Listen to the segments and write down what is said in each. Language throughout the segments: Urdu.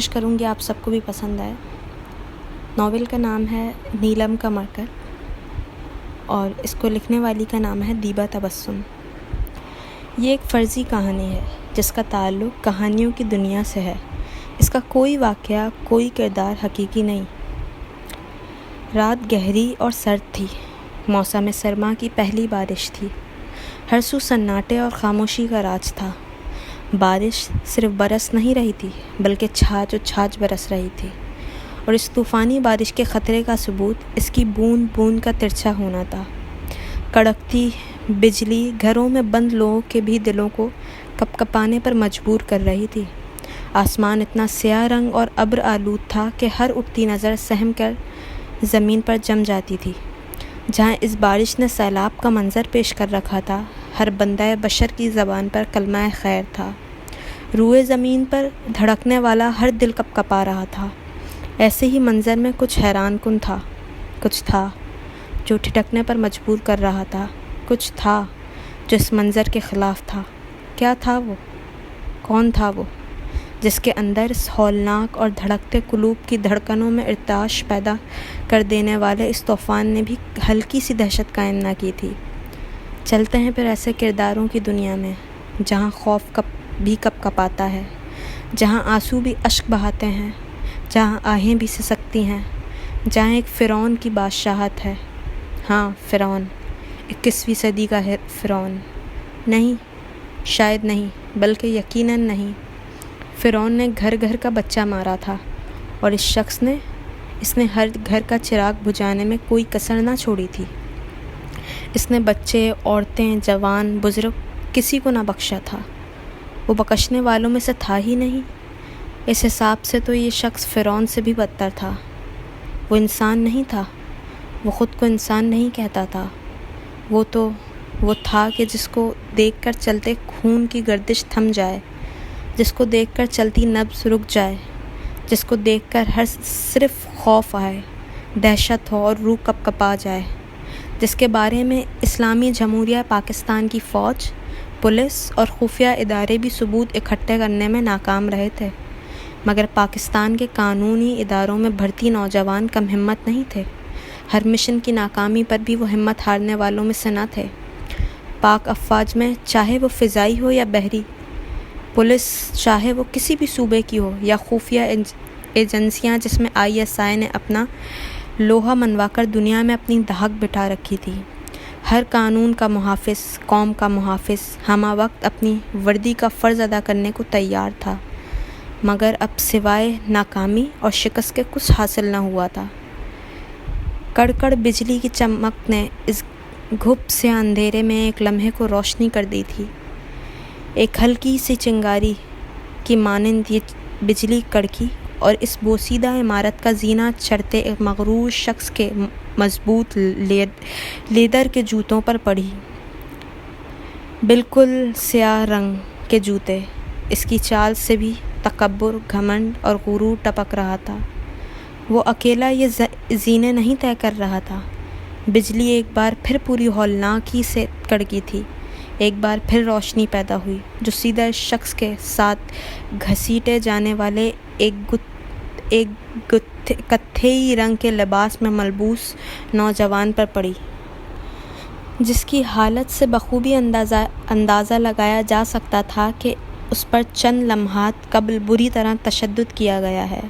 کوشش کروں گی آپ سب کو بھی پسند آئے۔ ناول کا نام ہے نیلم کا مرکر اور اس کو لکھنے والی کا نام ہے دیبا تبسم۔ یہ ایک فرضی کہانی ہے جس کا تعلق کہانیوں کی دنیا سے ہے۔ اس کا کوئی واقعہ، کوئی کردار حقیقی نہیں۔ رات گہری اور سرد تھی۔ موسم سرما کی پہلی بارش تھی۔ ہر سو سناٹے اور خاموشی کا راج تھا۔ بارش صرف برس نہیں رہی تھی بلکہ چھاچ و چھاچ برس رہی تھی، اور اس طوفانی بارش کے خطرے کا ثبوت اس کی بوند بوند کا ترچھا ہونا تھا۔ کڑکتی بجلی گھروں میں بند لوگوں کے بھی دلوں کو کپ کپانے پر مجبور کر رہی تھی۔ آسمان اتنا سیاہ رنگ اور ابر آلود تھا کہ ہر اٹھتی نظر سہم کر زمین پر جم جاتی تھی۔ جہاں اس بارش نے سیلاب کا منظر پیش کر رکھا تھا، ہر بندہ بشر کی زبان پر کلمہ خیر تھا۔ روئے زمین پر دھڑکنے والا ہر دل کپ کپا رہا تھا۔ ایسے ہی منظر میں کچھ حیران کن تھا۔ کچھ تھا جو ٹھٹکنے پر مجبور کر رہا تھا، کچھ تھا جو اس منظر کے خلاف تھا۔ کیا تھا وہ؟ کون تھا وہ جس کے اندر اس ہولناک اور دھڑکتے قلوب کی دھڑکنوں میں ارتعاش پیدا کر دینے والے اس طوفان نے بھی ہلکی سی دہشت قائم نہ کی تھی؟ چلتے ہیں پھر ایسے کرداروں کی دنیا میں جہاں خوف بھی کپ کپاتا ہے، جہاں آنسو بھی اشک بہاتے ہیں، جہاں آہیں بھی سسکتی ہیں، جہاں ایک فرعون کی بادشاہت ہے۔ ہاں، فرعون، 21ویں صدی کا ہے فرعون۔ نہیں، شاید نہیں، بلکہ یقیناً نہیں۔ فرعون نے گھر گھر کا بچہ مارا تھا، اور اس نے ہر گھر کا چراغ بجھانے میں کوئی کسر نہ چھوڑی تھی۔ اس نے بچے، عورتیں، جوان، بزرگ کسی کو نہ بخشا تھا۔ وہ بخشنے والوں میں سے تھا ہی نہیں۔ اس حساب سے تو یہ شخص فرعون سے بھی بدتر تھا۔ وہ انسان نہیں تھا، وہ خود کو انسان نہیں کہتا تھا۔ وہ تھا کہ جس کو دیکھ کر چلتے خون کی گردش تھم جائے، جس کو دیکھ کر چلتی نبض رک جائے، جس کو دیکھ کر صرف خوف آئے، دہشت ہو اور روح کپ کپا جائے، جس کے بارے میں اسلامی جمہوریہ پاکستان کی فوج، پولیس اور خفیہ ادارے بھی ثبوت اکٹھے کرنے میں ناکام رہے تھے، مگر پاکستان کے قانونی اداروں میں بھرتی نوجوان کم ہمت نہیں تھے۔ ہر مشن کی ناکامی پر بھی وہ ہمت ہارنے والوں میں سے نہ تھے۔ پاک افواج میں چاہے وہ فضائی ہو یا بحری، پولیس چاہے وہ کسی بھی صوبے کی ہو، یا خفیہ ایجنسیاں جس میں ISI نے اپنا لوہا منوا کر دنیا میں اپنی دھاک بٹھا رکھی تھی، ہر قانون کا محافظ، قوم کا محافظ ہمہ وقت اپنی وردی کا فرض ادا کرنے کو تیار تھا، مگر اب سوائے ناکامی اور شکست کے کچھ حاصل نہ ہوا تھا۔ کڑکڑ بجلی کی چمک نے اس گھپ سے اندھیرے میں ایک لمحے کو روشنی کر دی تھی۔ ایک ہلکی سی چنگاری کی مانند یہ بجلی کڑکی اور اس بوسیدہ عمارت کا زینہ چڑھتے ایک مغرور شخص کے مضبوط لیدر کے جوتوں پر پڑی۔ بالکل سیاہ رنگ کے جوتے۔ اس کی چال سے بھی تکبر، گھمنڈ اور غرور ٹپک رہا تھا۔ وہ اکیلا یہ زینے نہیں طے کر رہا تھا۔ بجلی ایک بار پھر پوری ہولناکی سے کڑکی تھی۔ ایک بار پھر روشنی پیدا ہوئی جو سیدھا اس شخص کے ساتھ گھسیٹے جانے والے ایک کتھئی رنگ کے لباس میں ملبوس نوجوان پر پڑی، جس کی حالت سے بخوبی اندازہ لگایا جا سکتا تھا کہ اس پر چند لمحات قبل بری طرح تشدد کیا گیا ہے۔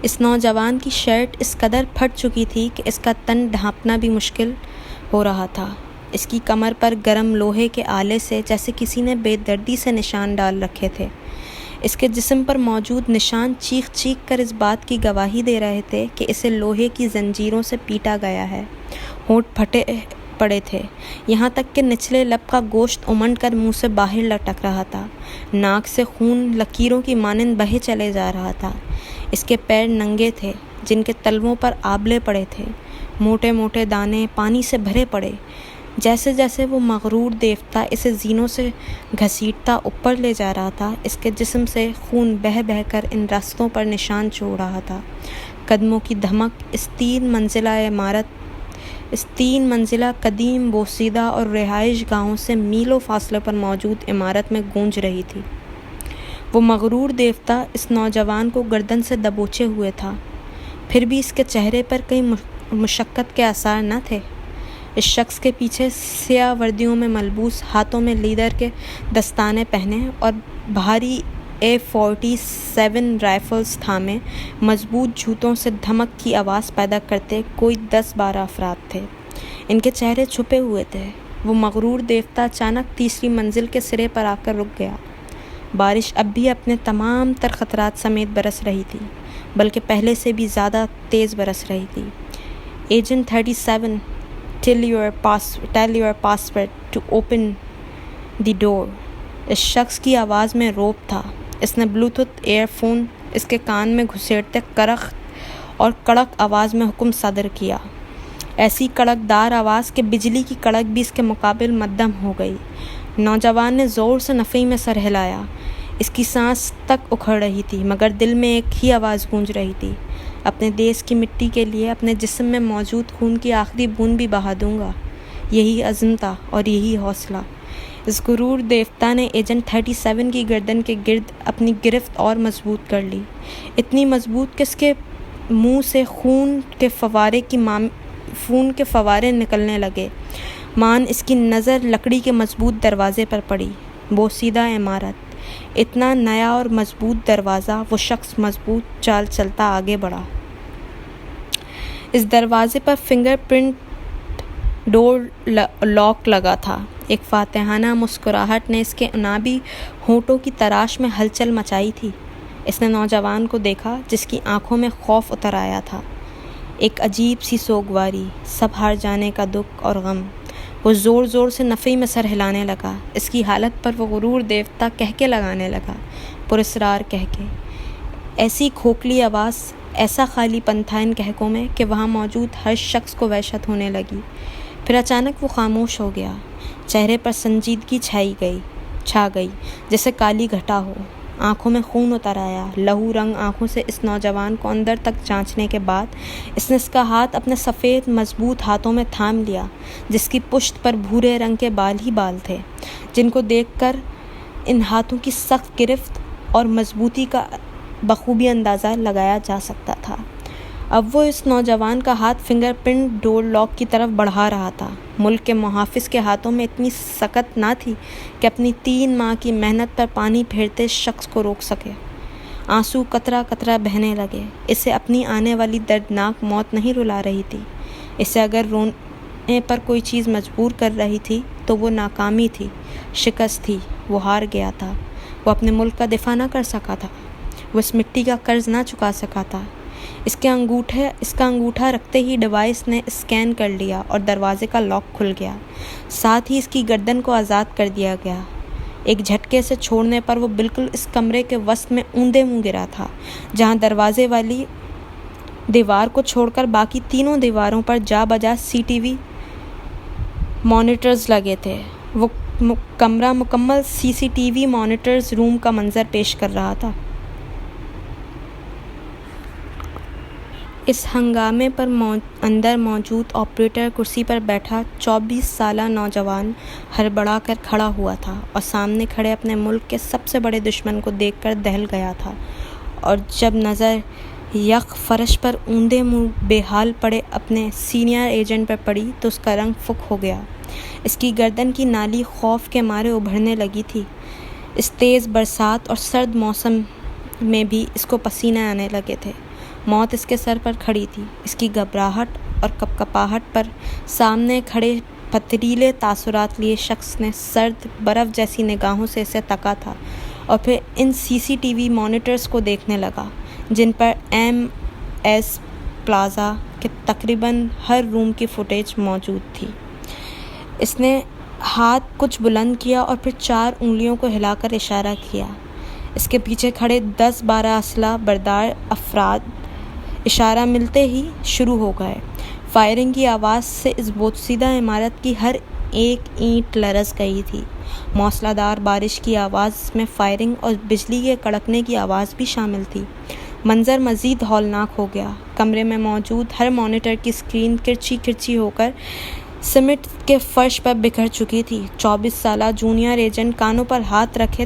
اس نوجوان کی شرٹ اس قدر پھٹ چکی تھی کہ اس کا تن ڈھانپنا بھی مشکل ہو رہا تھا۔ اس کی کمر پر گرم لوہے کے آلے سے جیسے کسی نے بے دردی سے نشان ڈال رکھے تھے۔ اس کے جسم پر موجود نشان چیخ چیخ کر اس بات کی گواہی دے رہے تھے کہ اسے لوہے کی زنجیروں سے پیٹا گیا ہے۔ ہونٹ پھٹے پڑے تھے، یہاں تک کہ نچلے لب کا گوشت امنڈ کر منہ سے باہر لٹک رہا تھا۔ ناک سے خون لکیروں کی مانند بہے چلے جا رہا تھا۔ اس کے پیر ننگے تھے، جن کے تلووں پر آبلے پڑے تھے۔ موٹے موٹے دانے پانی سے بھرے پڑے۔ جیسے جیسے وہ مغرور دیوتا اسے زینوں سے گھسیٹتا اوپر لے جا رہا تھا، اس کے جسم سے خون بہہ بہہ کر ان راستوں پر نشان چھوڑ رہا تھا۔ قدموں کی دھمک اس 3 منزلہ قدیم بوسیدہ اور رہائش گاہوں سے میلوں فاصلے پر موجود عمارت میں گونج رہی تھی۔ وہ مغرور دیوتا اس نوجوان کو گردن سے دبوچے ہوئے تھا، پھر بھی اس کے چہرے پر کئی مشقت کے آثار نہ تھے۔ اس شخص کے پیچھے سیاہ وردیوں میں ملبوس، ہاتھوں میں لیدر کے دستانے پہنے اور بھاری A47 رائفلز تھامے مضبوط جوتوں سے دھمک کی آواز پیدا کرتے کوئی 10-12 افراد تھے۔ ان کے چہرے چھپے ہوئے تھے۔ وہ مغرور دیوتا اچانک تیسری منزل کے سرے پر آ کر رک گیا۔ بارش اب بھی اپنے تمام تر خطرات سمیت برس رہی تھی، بلکہ پہلے سے بھی زیادہ تیز برس رہی تھی۔ Agent 37 tell your password to open the door۔ اس شخص کی آواز میں روب تھا۔ اس نے بلوٹوتھ ایئر فون اس کے کان میں گھسیٹتے کڑک آواز میں حکم صادر کیا، ایسی کڑک دار آواز کہ بجلی کی کڑک بھی اس کے مقابل مدھم ہو گئی۔ نوجوان نے زور سے نفی میں سر ہلایا۔ اس کی سانس تک اکھڑ رہی تھی، مگر دل میں ایک ہی آواز گونج رہی تھی، اپنے دیس کی مٹی کے لیے اپنے جسم میں موجود خون کی آخری بوند بھی بہا دوں گا۔ یہی عزم تھا اور یہی حوصلہ۔ اس غرور دیوتا نے ایجنٹ 37 کی گردن کے گرد اپنی گرفت اور مضبوط کر لی، اتنی مضبوط کہ اس کے منہ سے خون کے فوارے نکلنے لگے۔ مان اس کی نظر لکڑی کے مضبوط دروازے پر پڑی۔ بوسیدہ عمارت، اتنا نیا اور مضبوط دروازہ۔ وہ شخص مضبوط چال چلتا آگے بڑھا۔ اس دروازے پر فنگر پرنٹ ڈور لاک لگا تھا۔ ایک فاتحانہ مسکراہٹ نے اس کے عنابی ہونٹوں کی تراش میں ہلچل مچائی تھی۔ اس نے نوجوان کو دیکھا، جس کی آنکھوں میں خوف اتر آیا تھا، ایک عجیب سی سوگواری، سب ہار جانے کا دکھ اور غم۔ وہ زور زور سے نفی میں سر ہلانے لگا۔ اس کی حالت پر وہ غرور دیوتا کہکے لگانے لگا، پراسرار کہکے۔ ایسی کھوکھلی آواز، ایسا خالی پن تھا ان کہکوں میں کہ وہاں موجود ہر شخص کو وحشت ہونے لگی۔ پھر اچانک وہ خاموش ہو گیا۔ چہرے پر سنجیدگی چھا گئی، جیسے کالی گھٹا ہو۔ آنکھوں میں خون اتر آیا۔ لہو رنگ آنکھوں سے اس نوجوان کو اندر تک جانچنے کے بعد اس نے اس کا ہاتھ اپنے سفید مضبوط ہاتھوں میں تھام لیا، جس کی پشت پر بھورے رنگ کے بال ہی بال تھے، جن کو دیکھ کر ان ہاتھوں کی سخت گرفت اور مضبوطی کا بخوبی اندازہ لگایا جا سکتا تھا۔ اب وہ اس نوجوان کا ہاتھ فنگر پرنٹ ڈور لاک کی طرف بڑھا رہا تھا۔ ملک کے محافظ کے ہاتھوں میں اتنی سکت نہ تھی کہ اپنی 3 ماہ کی محنت پر پانی پھیرتے اس شخص کو روک سکے۔ آنسو قطرہ قطرہ بہنے لگے۔ اسے اپنی آنے والی دردناک موت نہیں رلا رہی تھی۔ اسے اگر رونے پر کوئی چیز مجبور کر رہی تھی تو وہ ناکامی تھی، شکست تھی۔ وہ ہار گیا تھا۔ وہ اپنے ملک کا دفاع نہ کر سکا تھا۔ وہ اس مٹی کا قرض نہ چکا سکا تھا۔ اس کا انگوٹھا رکھتے ہی ڈیوائس نے اسکین کر لیا اور دروازے کا لاک کھل گیا۔ ساتھ ہی اس کی گردن کو آزاد کر دیا گیا۔ ایک جھٹکے سے چھوڑنے پر وہ بالکل اس کمرے کے وسط میں اوندے منہ گرا تھا، جہاں دروازے والی دیوار کو چھوڑ کر باقی تینوں دیواروں پر جا بجا CCTV مانیٹرز لگے تھے۔ وہ کمرہ مکمل CCTV مانیٹرز روم کا منظر پیش کر رہا تھا۔ اس ہنگامے پر اندر موجود آپریٹر کرسی پر بیٹھا 24 سالہ نوجوان ہڑبڑا کر کھڑا ہوا تھا اور سامنے کھڑے اپنے ملک کے سب سے بڑے دشمن کو دیکھ کر دہل گیا تھا، اور جب نظر یک فرش پر اوندے منہ بے حال پڑے اپنے سینئر ایجنٹ پر پڑی تو اس کا رنگ فک ہو گیا۔ اس کی گردن کی نالی خوف کے مارے ابھرنے لگی تھی۔ اس تیز برسات اور سرد موسم میں بھی اس کو پسینے آنے لگے تھے۔ موت اس کے سر پر کھڑی تھی۔ اس کی گھبراہٹ اور کپکپاہٹ پر سامنے کھڑے پتھریلے تاثرات لیے شخص نے سرد برف جیسی نگاہوں سے اسے تکا تھا، اور پھر ان CCTV مانیٹرز کو دیکھنے لگا، جن پر MS پلازا کے تقریباً ہر روم کی فوٹیج موجود تھی۔ اس نے ہاتھ کچھ بلند کیا اور پھر 4 انگلیوں کو ہلا کر اشارہ کیا۔ اس کے پیچھے کھڑے 10-12 اسلحہ بردار افراد اشارہ ملتے ہی شروع ہو گئے۔ فائرنگ کی آواز سے اس بوسیدہ عمارت کی ہر ایک اینٹ لرز گئی تھی۔ موسلا دار بارش کی آواز میں فائرنگ اور بجلی کے کڑکنے کی آواز بھی شامل تھی۔ منظر مزید ہولناک ہو گیا۔ کمرے میں موجود ہر مانیٹر کی اسکرین کرچی کرچی ہو کر سیمنٹ کے فرش پر بکھر چکی تھی۔ 24 سالہ جونیئر ایجنٹ کانوں پر ہاتھ رکھے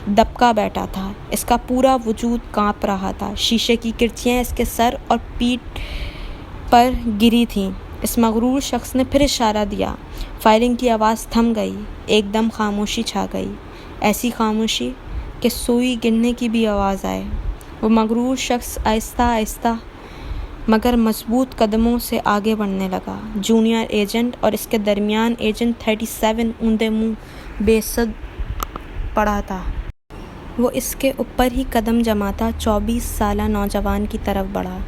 دبکا بیٹھا تھا۔ اس کا پورا وجود کانپ رہا تھا۔ شیشے کی کرچیاں اس کے سر اور پیٹھ پر گری تھیں۔ اس مغرور شخص نے پھر اشارہ دیا۔ فائرنگ کی آواز تھم گئی۔ ایک دم خاموشی چھا گئی، ایسی خاموشی کہ سوئی گرنے کی بھی آواز آئے۔ وہ مغرور شخص آہستہ آہستہ مگر مضبوط قدموں سے آگے بڑھنے لگا۔ جونیئر ایجنٹ اور اس کے درمیان ایجنٹ 37 اوندا منہ بے سد پڑا تھا۔ وہ اس کے اوپر ہی قدم جماتا 24 سالہ نوجوان کی طرف بڑھا۔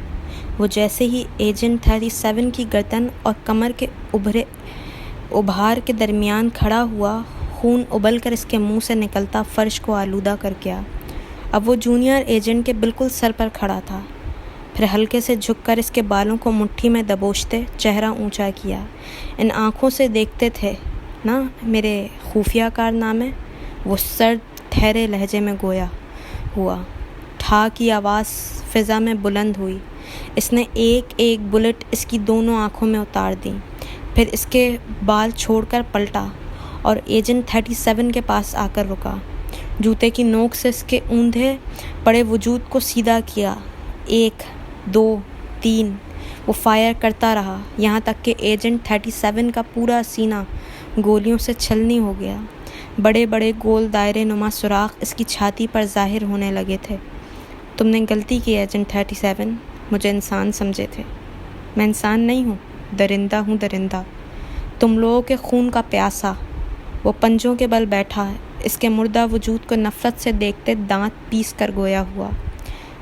وہ جیسے ہی ایجنٹ 37 کی گردن اور کمر کے ابھار کے درمیان کھڑا ہوا، خون ابل کر اس کے منہ سے نکلتا فرش کو آلودہ کر گیا۔ اب وہ جونیئر ایجنٹ کے بالکل سر پر کھڑا تھا۔ پھر ہلکے سے جھک کر اس کے بالوں کو مٹھی میں دبوچتے چہرہ اونچا کیا۔ ان آنکھوں سے دیکھتے تھے نا میرے خفیہ کارنامے؟ وہ سرد ٹھہرے لہجے میں گویا ہوا۔ ٹھا کی آواز فضا میں بلند ہوئی۔ اس نے ایک ایک بلٹ اس کی دونوں آنکھوں میں اتار دی، پھر اس کے بال چھوڑ کر پلٹا اور ایجنٹ 37 کے پاس آ کر رکا۔ جوتے کی نوک سے اس کے اوندھے پڑے وجود کو سیدھا کیا۔ 1 2 3 وہ فائر کرتا رہا، یہاں تک کہ ایجنٹ 37 کا پورا سینہ گولیوں سے چھلنی ہو گیا۔ بڑے بڑے گول دائرے نما سوراخ اس کی چھاتی پر ظاہر ہونے لگے تھے۔ تم نے غلطی کی ایجنٹ 37، مجھے انسان سمجھے تھے۔ میں انسان نہیں ہوں، درندہ ہوں، درندہ، تم لوگوں کے خون کا پیاسا۔ وہ پنجوں کے بل بیٹھا، اس کے مردہ وجود کو نفرت سے دیکھتے دانت پیس کر گویا ہوا۔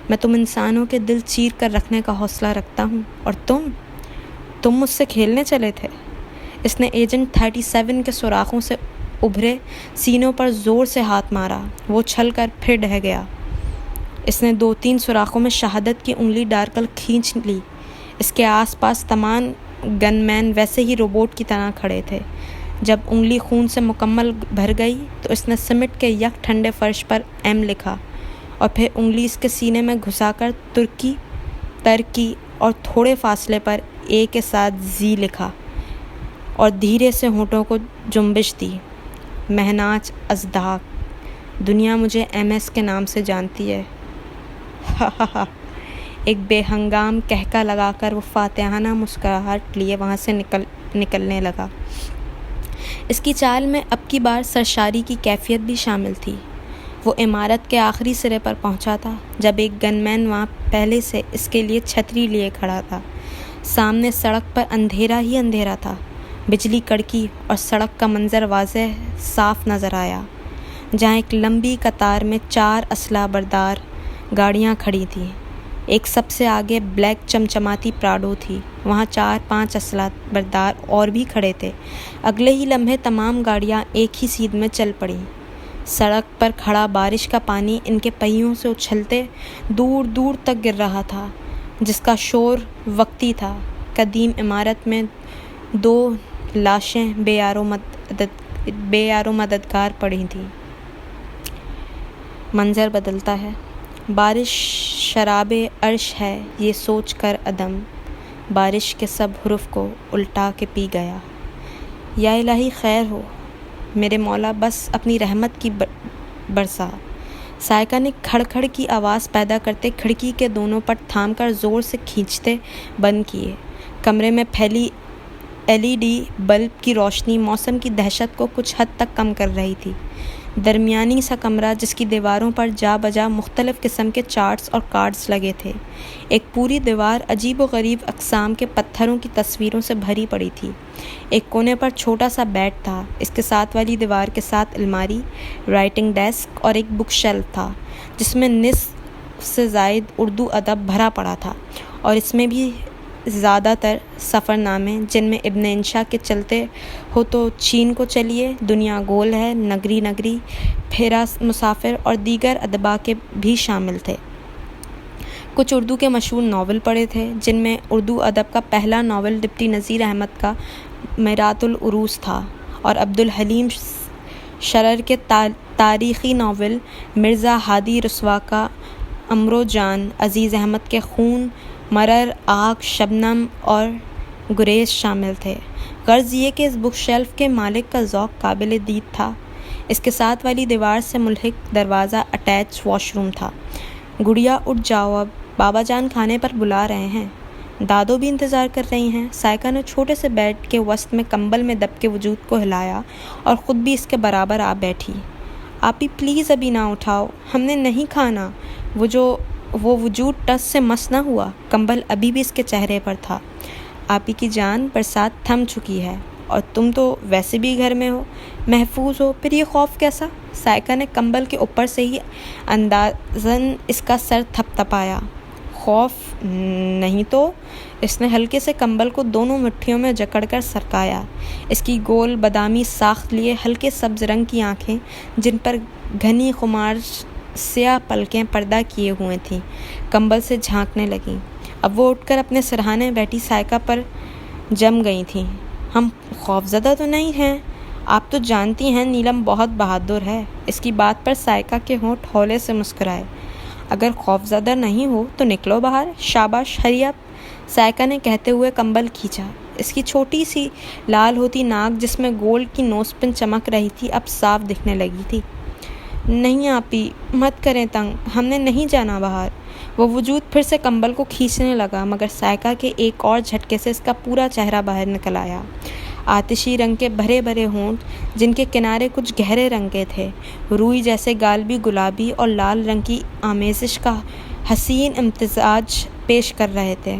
میں تم انسانوں کے دل چیر کر رکھنے کا حوصلہ رکھتا ہوں، اور تم مجھ سے کھیلنے چلے تھے۔ اس نے ایجنٹ 37 کے سوراخوں سے ابھرے سینوں پر زور سے ہاتھ مارا۔ وہ چھل کر پھر ڈہ گیا۔ اس نے 2-3 سوراخوں میں شہادت کی انگلی ڈال کر کھینچ لی۔ اس کے آس پاس تمام گن مین ویسے ہی روبوٹ کی طرح کھڑے تھے۔ جب انگلی خون سے مکمل بھر گئی تو اس نے سیمنٹ کے یک ٹھنڈے فرش پر M لکھا اور پھر انگلی اس کے سینے میں گھسا کر ترکی اور تھوڑے فاصلے پر A کے ساتھ Z لکھا اور دھیرے سے ہونٹوں کو جنبش دی۔ مہناج ازدحاق، دنیا مجھے MS کے نام سے جانتی ہے۔ ایک بے ہنگام کہکا لگا کر وہ فاتحانہ مسکراہٹ لیے وہاں سے نکلنے لگا۔ اس کی چال میں اب کی بار سرشاری کی کیفیت بھی شامل تھی۔ وہ عمارت کے آخری سرے پر پہنچا تھا جب ایک گن مین وہاں پہلے سے اس کے لیے چھتری لیے کھڑا تھا۔ سامنے سڑک پر اندھیرا ہی اندھیرا تھا۔ بجلی کڑکی اور سڑک کا منظر واضح صاف نظر آیا۔ جہاں ایک لمبی قطار میں 4 اسلحہ بردار گاڑیاں کھڑی تھیں، ایک سب سے آگے بلیک چمچماتی پراڈو تھی، وہاں 4-5 اسلحہ بردار اور بھی کھڑے تھے۔ اگلے ہی لمحے تمام گاڑیاں ایک ہی سیدھ میں چل پڑیں۔ سڑک پر کھڑا بارش کا پانی ان کے پہیوں سے اچھلتے دور دور تک گر رہا تھا، جس کا شور وقتی تھا۔ قدیم عمارت میں 2 لاشیں بے یار و مددگار پڑی تھیں۔ منظر بدلتا ہے، بارش شراب عرش ہے یہ سوچ کر عدم، بارش کے سب حروف کو الٹا کے پی گیا۔ یا الہی خیر ہو میرے مولا، بس اپنی رحمت کی برسا۔ سائیکا نے کھڑ کھڑ کی آواز پیدا کرتے کھڑکی کے دونوں پٹ تھام کر زور سے کھینچتے بند کیے۔ کمرے میں پھیلی LED بلب کی روشنی موسم کی دہشت کو کچھ حد تک کم کر رہی تھی۔ درمیانی سا کمرہ جس کی دیواروں پر جا بجا مختلف قسم کے چارٹس اور کارڈز لگے تھے۔ ایک پوری دیوار عجیب و غریب اقسام کے پتھروں کی تصویروں سے بھری پڑی تھی۔ ایک کونے پر چھوٹا سا بیڈ تھا، اس کے ساتھ والی دیوار کے ساتھ الماری، رائٹنگ ڈیسک اور ایک بک شیلف تھا جس میں نصف سے زائد اردو ادب بھرا پڑا تھا، اور اس میں بھی زیادہ تر سفر نامے جن میں ابن انشا کے چلتے ہو تو چین کو چلیے، دنیا گول ہے، نگری نگری، پھیرا مسافر اور دیگر ادبا کے بھی شامل تھے۔ کچھ اردو کے مشہور ناول پڑے تھے، جن میں اردو ادب کا پہلا ناول ڈپٹی نذیر احمد کا میرات العروس تھا، اور عبدالحلیم شرر کے تاریخی ناول مرزا ہادی رسوا کا امرو جان، عزیز احمد کے خون، مرر، آگ، شبنم اور گریز شامل تھے۔ غرض یہ کہ اس بک شیلف کے مالک کا ذوق قابل دید تھا۔ اس کے ساتھ والی دیوار سے ملحق دروازہ اٹیچ واش روم تھا۔ گڑیا اٹھ جاؤ، اب بابا جان کھانے پر بلا رہے ہیں۔ دادو بھی انتظار کر رہی ہیں۔ سائقہ نے چھوٹے سے بیڈ کے وسط میں کمبل میں دب کے وجود کو ہلایا اور خود بھی اس کے برابر آ بیٹھی۔ آپی پلیز ابھی نہ اٹھاؤ، ہم نے نہیں کھانا۔ وہ وجود ٹس سے مس نہ ہوا، کمبل ابھی بھی اس کے چہرے پر تھا۔ آپی کی جان، برسات تھم چکی ہے اور تم تو ویسے بھی گھر میں ہو، محفوظ ہو، پھر یہ خوف کیسا؟ سائقہ نے کمبل کے اوپر سے ہی اندازاً اس کا سر تھپ تھپایا۔ خوف نہیں تو؟ اس نے ہلکے سے کمبل کو دونوں مٹھیوں میں جکڑ کر سرکایا۔ اس کی گول بادامی ساخت لیے ہلکے سبز رنگ کی آنکھیں، جن پر گھنی خمار سیاہ پلکیں پردہ کیے ہوئے تھیں، کمبل سے جھانکنے لگیں۔ اب وہ اٹھ کر اپنے سرہانے بیٹھی سائقہ پر جم گئی تھیں۔ ہم خوفزدہ تو نہیں ہیں؟ آپ تو جانتی ہیں نیلم بہت بہادر ہے۔ اس کی بات پر سائقہ کے ہونٹ ہولے سے مسکرائے۔ اگر خوفزدہ نہیں ہو تو نکلو باہر، شاباش ہری اپ، سائقہ نے کہتے ہوئے کمبل کھینچا۔ اس کی چھوٹی سی لال ہوتی ناک، جس میں گولڈ کی نوز پن چمک رہی تھی، اب صاف دکھنے لگی تھی۔ نہیں آپی، مت کریں تنگ، ہم نے نہیں جانا باہر۔ وہ وجود پھر سے کمبل کو کھینچنے لگا، مگر سائقہ کے ایک اور جھٹکے سے اس کا پورا چہرہ باہر نکل آیا۔ آتشی رنگ کے بھرے بھرے ہونٹ، جن کے کنارے کچھ گہرے رنگ کے تھے، روئی جیسے گال بھی گلابی اور لال رنگ کی آمیزش کا حسین امتزاج پیش کر رہے تھے۔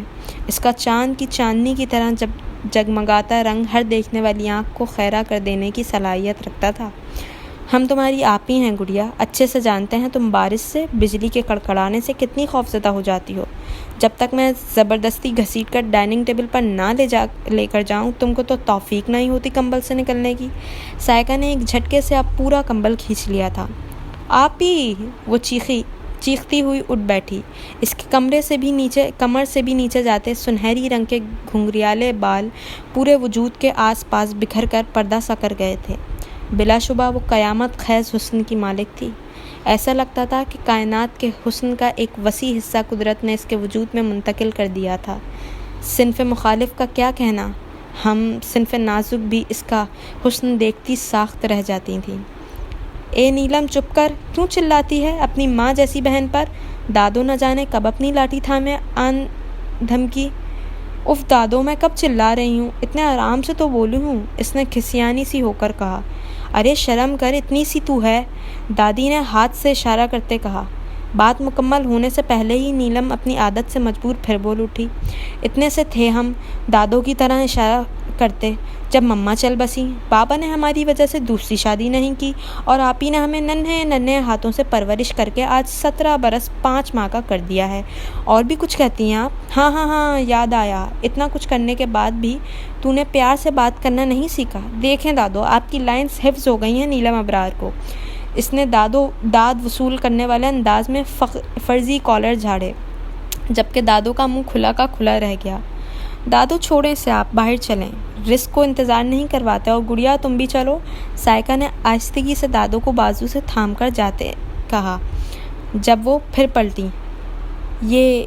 اس کا چاند کی چاندنی کی طرح جگمگاتا رنگ ہر دیکھنے والی آنکھ کو خیرہ کر دینے کی صلاحیت رکھتا تھا۔ ہم تمہاری آپی ہیں گڑیا، اچھے سے جانتے ہیں تم بارش سے، بجلی کے کڑکڑانے سے کتنی خوفزدہ ہو جاتی ہو۔ جب تک میں زبردستی گھسیٹ کر ڈائننگ ٹیبل پر نہ لے کر جاؤں، تم کو تو توفیق نہیں ہوتی کمبل سے نکلنے کی۔ سائقہ نے ایک جھٹکے سے اب پورا کمبل کھینچ لیا تھا۔ آپی! وہ چیختی ہوئی اٹھ بیٹھی۔ اس کے کمر سے بھی نیچے جاتے سنہری رنگ کے گھنگریالے بال پورے وجود کے آس پاس بکھر کر پردہ سا کر گئے تھے۔ بلا شبہ وہ قیامت خیز حسن کی مالک تھی۔ ایسا لگتا تھا کہ کائنات کے حسن کا ایک وسیع حصہ قدرت نے اس کے وجود میں منتقل کر دیا تھا۔ صنف مخالف کا کیا کہنا، ہم صنف نازک بھی اس کا حسن دیکھتی ساخت رہ جاتی تھیں۔ اے نیلم چپ کر، کیوں چلاتی ہے اپنی ماں جیسی بہن پر؟ دادو نہ جانے کب اپنی لاٹھی تھامے آن دھمکی۔ اف دادو، میں کب چلا رہی ہوں، اتنے آرام سے تو بولی ہوں، اس نے کھسیانی سی ہو کر کہا۔ ارے شرم کر، اتنی سی تو ہے، دادی نے ہاتھ سے اشارہ کرتے کہا۔ بات مکمل ہونے سے پہلے ہی نیلم اپنی عادت سے مجبور پھر بول اٹھی۔ اتنے سے تھے ہم دادو کی طرح اشارہ کرتے جب مما چل بسیں۔ بابا نے ہماری وجہ سے دوسری شادی نہیں کی اور آپی نے ہمیں ننھے ہاتھوں سے پرورش کر کے آج 17 برس 5 ماہ کا کر دیا ہے۔ اور بھی کچھ کہتی ہیں آپ؟ ہاں یاد آیا، اتنا کچھ کرنے کے بعد بھی تو نے پیار سے بات کرنا نہیں سیکھا۔ دیکھیں دادو، آپ کی لائنز حفظ ہو گئی ہیں نیلم ابرار کو۔ اس نے داد وصول کرنے والے انداز میں فرضی کالر جھاڑے، جبکہ دادو کا منہ کھلا کا کھلا رہ گیا۔ دادو چھوڑیں اسے، آپ باہر چلیں، رزق کو انتظار نہیں کرواتے، اور گڑیا تم بھی چلو۔ سائقہ نے آہستگی سے دادو کو بازو سے تھام کر جاتے کہا، جب وہ پھر پلٹی۔ یہ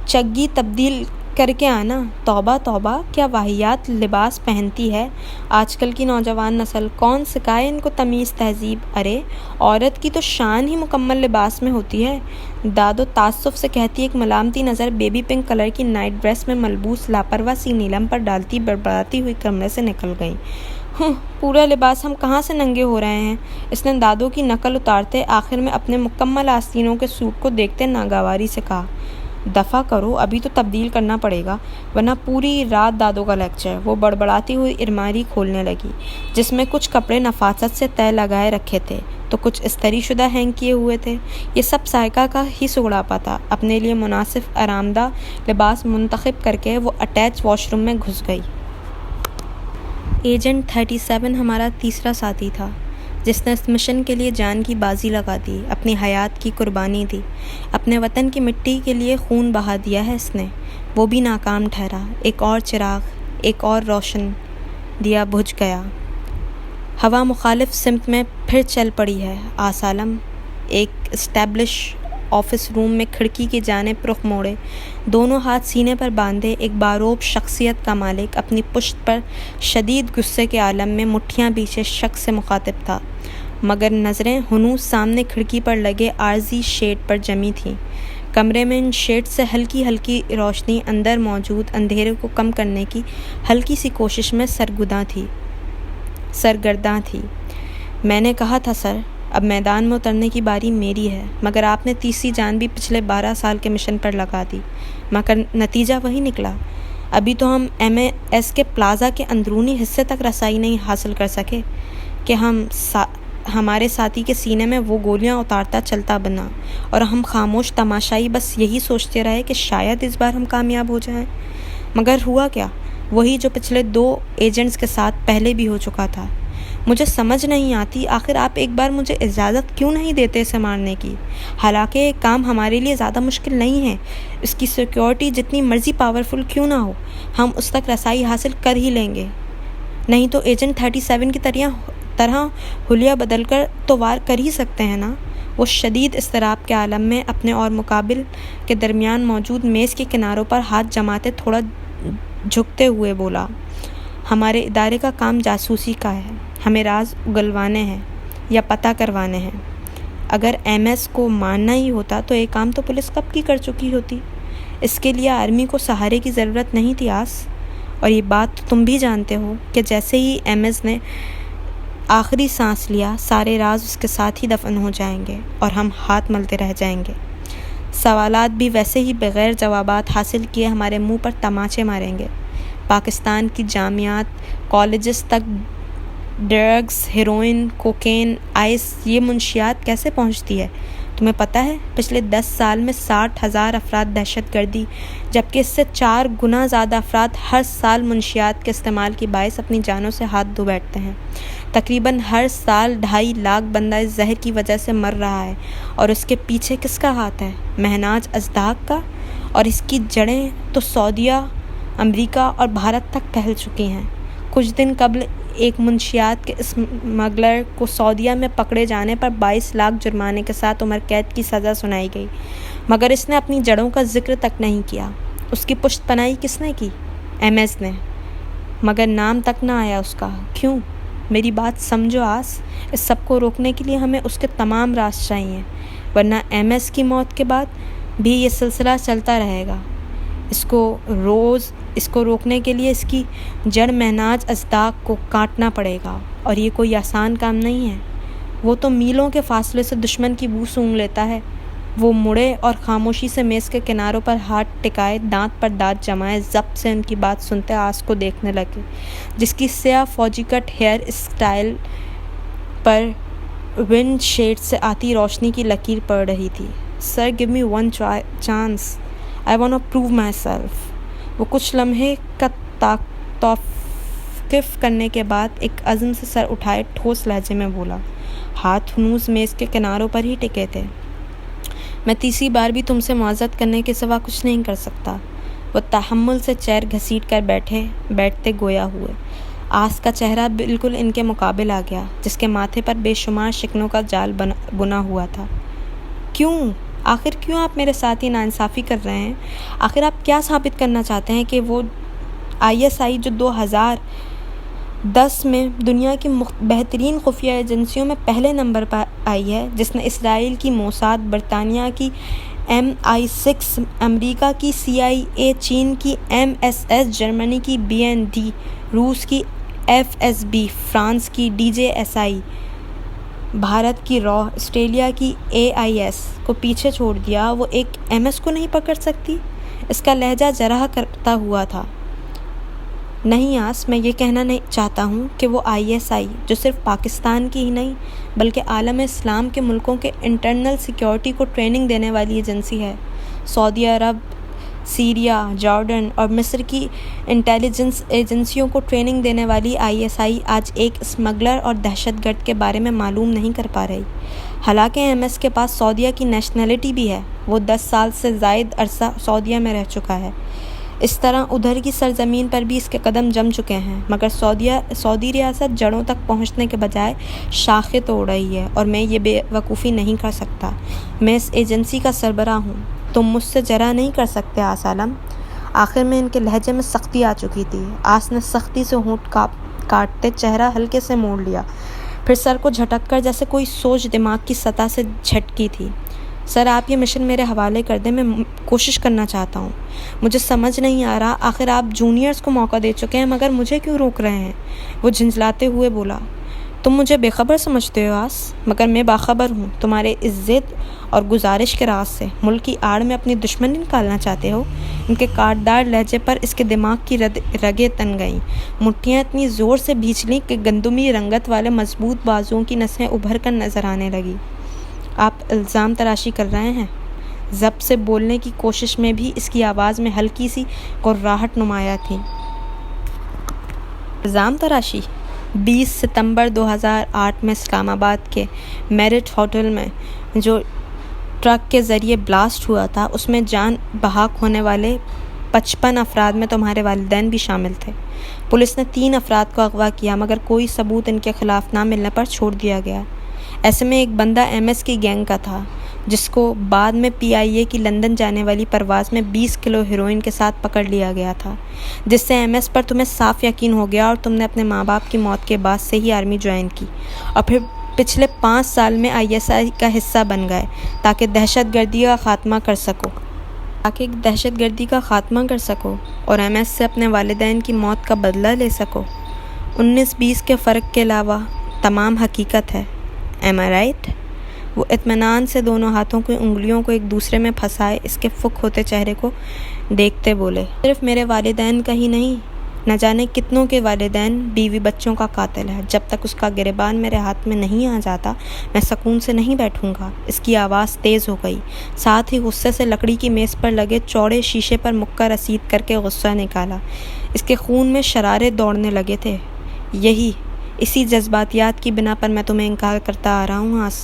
چگی تبدیل کر کے آنا، توبہ توبہ، کیا واہیات لباس پہنتی ہے آج کل کی نوجوان نسل، کون سکھائے ان کو تمیز تہذیب؟ ارے عورت کی تو شان ہی مکمل لباس میں ہوتی ہے، دادو تعصب سے کہتی، ایک ملامتی نظر بیبی پنک کلر کی نائٹ ڈریس میں ملبوس لاپرواہ سی نیلم پر ڈالتی بڑبڑاتی ہوئی کمرے سے نکل گئی۔ پورا لباس ہم کہاں سے ننگے ہو رہے ہیں؟ اس نے دادو کی نقل اتارتے آخر میں اپنے مکمل آستینوں کے سوٹ کو دیکھتے ناگواری سے کہا، دفع کرو، ابھی تو تبدیل کرنا پڑے گا ورنہ پوری رات دادو کا لیکچر۔ وہ بڑبڑاتی ہوئی الماری کھولنے لگی، جس میں کچھ کپڑے نفاست سے تہہ لگائے رکھے تھے تو کچھ استری شدہ ہینگ کیے ہوئے تھے۔ یہ سب سائقہ کا ہی سگڑاپا تھا۔ اپنے لیے مناسب آرام دہ لباس منتخب کر کے وہ اٹیچ واش روم میں گھس گئی۔ ایجنٹ 37 ہمارا تیسرا ساتھی تھا، جس نے اس مشن کے لیے جان کی بازی لگا دی، اپنی حیات کی قربانی دی، اپنے وطن کی مٹی کے لیے خون بہا دیا ہے اس نے۔ وہ بھی ناکام ٹھہرا۔ ایک اور چراغ، ایک اور روشن دیا بجھ گیا۔ ہوا مخالف سمت میں پھر چل پڑی ہے۔ آسالم ایک اسٹیبلش آفس روم میں کھڑکی کی جانب رخ موڑے، دونوں ہاتھ سینے پر باندھے، ایک باروب شخصیت کا مالک اپنی پشت پر شدید غصے کے عالم میں مٹھیاں بیچے شخص سے مخاطب تھا، مگر نظریں ہنوز سامنے کھڑکی پر لگے عارضی شیڈ پر جمی تھیں۔ کمرے میں ان شیڈ سے ہلکی ہلکی روشنی اندر موجود اندھیرے کو کم کرنے کی ہلکی سی کوشش میں سرگرداں تھی۔ میں نے کہا تھا سر، اب میدان میں اترنے کی باری میری ہے، مگر آپ نے تیسری جان بھی پچھلے 12 سال کے مشن پر لگا دی، مگر نتیجہ وہی نکلا۔ ابھی تو ہم MS کے پلازا کے اندرونی حصے تک رسائی نہیں حاصل کر سکے کہ ہمارے ساتھی کے سینے میں وہ گولیاں اتارتا چلتا بنا، اور ہم خاموش تماشائی بس یہی سوچتے رہے کہ شاید اس بار ہم کامیاب ہو جائیں۔ مگر ہوا کیا؟ وہی جو پچھلے 2 ایجنٹس کے ساتھ پہلے بھی ہو چکا تھا۔ مجھے سمجھ نہیں آتی آخر آپ ایک بار مجھے اجازت کیوں نہیں دیتے اسے مارنے کی؟ حالانکہ یہ کام ہمارے لیے زیادہ مشکل نہیں ہے، اس کی سیکیورٹی جتنی مرضی پاورفل کیوں نہ ہو، ہم اس تک رسائی حاصل کر ہی لیں گے۔ نہیں تو ایجنٹ 37 کی طرح حلیہ بدل کر تو وار کر ہی سکتے ہیں نا۔ وہ شدید اضطراب کے عالم میں اپنے اور مقابل کے درمیان موجود میز کے کناروں پر ہاتھ جماتے تھوڑا جھکتے ہوئے بولا، ہمارے ادارے کا کام جاسوسی کا ہے، ہمیں راز اگلوانے ہیں یا پتہ کروانے ہیں۔ اگر MS کو ماننا ہی ہوتا تو یہ کام تو پولیس کب کی کر چکی ہوتی۔ اس کے لیے آرمی کو سہارے کی ضرورت نہیں تھی آس، اور یہ بات تو تم بھی جانتے ہو کہ جیسے ہی MS نے آخری سانس لیا، سارے راز اس کے ساتھ ہی دفن ہو جائیں گے اور ہم ہاتھ ملتے رہ جائیں گے۔ سوالات بھی ویسے ہی بغیر جوابات حاصل کیے ہمارے منہ پر تماچے ماریں گے۔ پاکستان کی جامعات، کالجز تک ڈرگز، ہیروئن، کوکین، آئس، یہ منشیات کیسے پہنچتی ہے؟ تمہیں پتہ ہے پچھلے 10 سال میں 60,000 افراد دہشت گردی، جبکہ اس سے 4 گنا زیادہ افراد ہر سال منشیات کے استعمال کی باعث اپنی جانوں سے ہاتھ دھو بیٹھتے ہیں۔ تقریباً ہر سال 2.5 لاکھ بندہ اس زہر کی وجہ سے مر رہا ہے، اور اس کے پیچھے کس کا ہاتھ ہے؟ مہناز ازداق کا، اور اس کی جڑیں تو سعودیہ، امریکہ اور بھارت تک پھیل چکی ہیں۔ کچھ دن قبل ایک منشیات کے اسمگلر کو سعودیہ میں پکڑے جانے پر 22 لاکھ جرمانے کے ساتھ عمر قید کی سزا سنائی گئی، مگر اس نے اپنی جڑوں کا ذکر تک نہیں کیا۔ اس کی پشت پناہی کس نے کی؟ MS نے، مگر نام تک نہ آیا اس کا۔ کیوں؟ میری بات سمجھو آس، اس سب کو روکنے کے لیے ہمیں اس کے تمام راز چاہیے، ورنہ MS کی موت کے بعد بھی یہ سلسلہ چلتا رہے گا۔ اس کو روکنے کے لیے اس کی جڑ مہناز ازداق کو کاٹنا پڑے گا، اور یہ کوئی آسان کام نہیں ہے۔ وہ تو میلوں کے فاصلے سے دشمن کی بو سونگھ لیتا ہے۔ وہ مڑے اور خاموشی سے میز کے کناروں پر ہاتھ ٹکائے، دانت پر دانت جمائے، ضبط سے ان کی بات سنتے آس کو دیکھنے لگے، جس کی سیاہ فوجی کٹ ہیئر اسٹائل پر ونڈ شیڈ سے آتی روشنی کی لکیر پڑ رہی تھی۔ Sir, give me one chance, I want to prove myself. وہ کچھ لمحے کا توقف کرنے کے بعد ایک عزم سے سر اٹھائے ٹھوس لہجے میں بولا، ہاتھ ہنوز میز کے کناروں پر ہی ٹکے تھے، میں تیسری بار بھی تم سے معذرت کرنے کے سوا کچھ نہیں کر سکتا۔ وہ تحمل سے چیر گھسیٹ کر بیٹھتے گویا ہوئے۔ آس کا چہرہ بالکل ان کے مقابل آ گیا، جس کے ماتھے پر بے شمار شکنوں کا جال بنا ہوا تھا۔ آخر کیوں آپ میرے ساتھ یہ ناانصافی کر رہے ہیں؟ آخر آپ کیا ثابت کرنا چاہتے ہیں کہ وہ ISI جو 2010 میں دنیا کی بہترین خفیہ ایجنسیوں میں پہلے نمبر پر آئی ہے، جس نے اسرائیل کی موساد، برطانیہ کی MI6، امریکہ کی CIA، چین کی MSS، جرمنی کی BND، روس کی FSB، فرانس کی DJSI، بھارت کی RAW، آسٹریلیا کی AIS کو پیچھے چھوڑ دیا، وہ ایک MS کو نہیں پکڑ سکتی؟ اس کا لہجہ جرح کرتا ہوا تھا۔ نہیں آس، میں یہ کہنا نہیں چاہتا ہوں کہ وہ ISI، جو صرف پاکستان کی ہی نہیں بلکہ عالم اسلام کے ملکوں کے انٹرنل سیکیورٹی کو ٹریننگ دینے والی ایجنسی ہے۔ سعودی عرب، سیریا، جارڈن اور مصر کی انٹیلیجنس ایجنسیوں کو ٹریننگ دینے والی ISI آج ایک اسمگلر اور دہشت گرد کے بارے میں معلوم نہیں کر پا رہی۔ حالانکہ MS کے پاس سعودیہ کی نیشنلٹی بھی ہے، وہ 10 سال سے زائد عرصہ سعودیہ میں رہ چکا ہے، اس طرح ادھر کی سرزمین پر بھی اس کے قدم جم چکے ہیں، مگر سعودی ریاست جڑوں تک پہنچنے کے بجائے شاخیں توڑ رہی ہے، اور میں یہ بے وقوفی نہیں کر سکتا۔ میں اس ایجنسی کا سربراہ ہوں، تم مجھ سے جرا نہیں کر سکتے آس عالم۔ آخر میں ان کے لہجے میں سختی آ چکی تھی۔ آس نے سختی سے ہونٹ کاٹتے چہرہ ہلکے سے موڑ لیا، پھر سر کو جھٹک کر جیسے کوئی سوچ دماغ کی سطح سے جھٹکی تھی۔ سر، آپ یہ مشن میرے حوالے کر دیں، میں کوشش کرنا چاہتا ہوں۔ مجھے سمجھ نہیں آ رہا، آخر آپ جونیئرز کو موقع دے چکے ہیں مگر مجھے کیوں روک رہے ہیں؟ وہ جھنجھلاتے ہوئے بولا۔ تم مجھے بے خبر سمجھتے ہو آس، مگر میں باخبر ہوں تمہارے اس ضد اور گزارش کے راز سے۔ ملک کی آڑ میں اپنی دشمنی نکالنا چاہتے ہو؟ ان کے کاٹدار لہجے پر اس کے دماغ کی رگیں تن گئیں، مٹھیاں اتنی زور سے بھیچلیں کہ گندمی رنگت والے مضبوط بازوؤں کی نسیں ابھر کر نظر آنے لگیں۔ آپ الزام تراشی کر رہے ہیں؟ ضبط سے بولنے کی کوشش میں بھی اس کی آواز میں ہلکی سی قرراہٹ نمایاں تھی۔ الزام تراشی؟ 20 ستمبر 2008 میں اسلام آباد کے میرٹ ہوٹل میں جو ٹرک کے ذریعے بلاسٹ ہوا تھا، اس میں جان بحق ہونے والے 55 افراد میں تمہارے والدین بھی شامل تھے۔ پولیس نے 3 افراد کو اغوا کیا، مگر کوئی ثبوت ان کے خلاف نہ ملنے پر چھوڑ دیا گیا۔ ایسے میں ایک بندہ MS کی گینگ کا تھا، جس کو بعد میں PIA کی لندن جانے والی پرواز میں 20 کلو ہیروئن کے ساتھ پکڑ لیا گیا تھا، جس سے MS پر تمہیں صاف یقین ہو گیا اور تم نے اپنے ماں باپ کی موت کے بعد سے ہی آرمی جوائن کی، اور پھر پچھلے 5 سال میں ISI کا حصہ بن گئے تاکہ دہشت گردی کا خاتمہ کر سکو اور MS سے اپنے والدین کی موت کا بدلہ لے سکو۔ 19-20 کے فرق کے علاوہ تمام حقیقت ہے۔ Am I right؟ وہ اطمینان سے دونوں ہاتھوں کی انگلیوں کو ایک دوسرے میں پھنسائے اس کے فک ہوتے چہرے کو دیکھتے بولے۔ صرف میرے والدین کا ہی نہیں، نہ جانے کتنوں کے والدین، بیوی، بچوں کا قاتل ہے۔ جب تک اس کا گریبان میرے ہاتھ میں نہیں آ جاتا، میں سکون سے نہیں بیٹھوں گا۔ اس کی آواز تیز ہو گئی، ساتھ ہی غصے سے لکڑی کی میز پر لگے چوڑے شیشے پر مکہ رسید کر کے غصہ نکالا۔ اس کے خون میں شرارے دوڑنے لگے تھے۔ اسی جذباتیات کی بنا پر میں تمہیں انکار کرتا آ رہا ہوں آس۔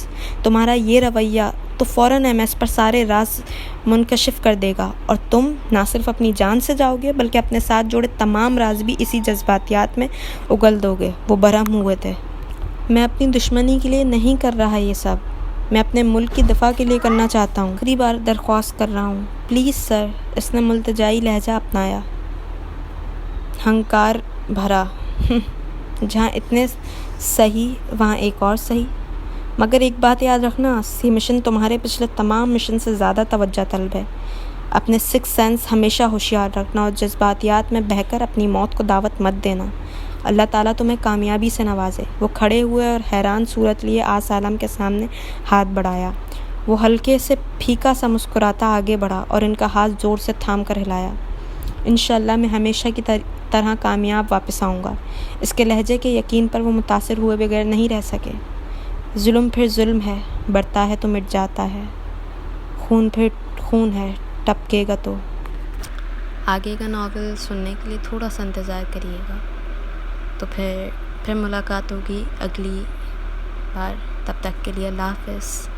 تمہارا یہ رویہ تو فوراً MS پر سارے راز منکشف کر دے گا، اور تم نہ صرف اپنی جان سے جاؤ گے بلکہ اپنے ساتھ جوڑے تمام راز بھی اسی جذباتیات میں اگل دو گے۔ وہ برہم ہوئے تھے۔ میں اپنی دشمنی کے لیے نہیں کر رہا یہ سب، میں اپنے ملک کی دفاع کے لیے کرنا چاہتا ہوں۔ آخری بار درخواست کر رہا ہوں، پلیز سر۔ اس نے ملتجائی لہجہ اپنایا، ہنکار بھرا۔ جہاں اتنے صحیح وہاں ایک اور صحیح، مگر ایک بات یاد رکھنا، یہ مشن تمہارے پچھلے تمام مشن سے زیادہ توجہ طلب ہے۔ اپنے سکس سینس ہمیشہ ہوشیار رکھنا اور جذباتیات میں بہہ کر اپنی موت کو دعوت مت دینا۔ اللہ تعالیٰ تمہیں کامیابی سے نوازے۔ وہ کھڑے ہوئے اور حیران صورت لیے آس عالم کے سامنے ہاتھ بڑھایا۔ وہ ہلکے سے پھیکا سا مسکراتا آگے بڑھا اور ان کا ہاتھ زور سے تھام کر ہلایا۔ انشاءاللہ میں ہمیشہ کی طرح کامیاب واپس آؤں گا۔ اس کے لہجے کے یقین پر وہ متاثر ہوئے بغیر نہیں رہ سکے۔ ظلم پھر ظلم ہے، بڑھتا ہے تو مٹ جاتا ہے، خون پھر خون ہے، ٹپکے گا تو۔ آگے کا ناول سننے کے لیے تھوڑا سا انتظار کریے گا، تو پھر ملاقات ہوگی اگلی بار۔ تب تک کے لیے اللہ حافظ۔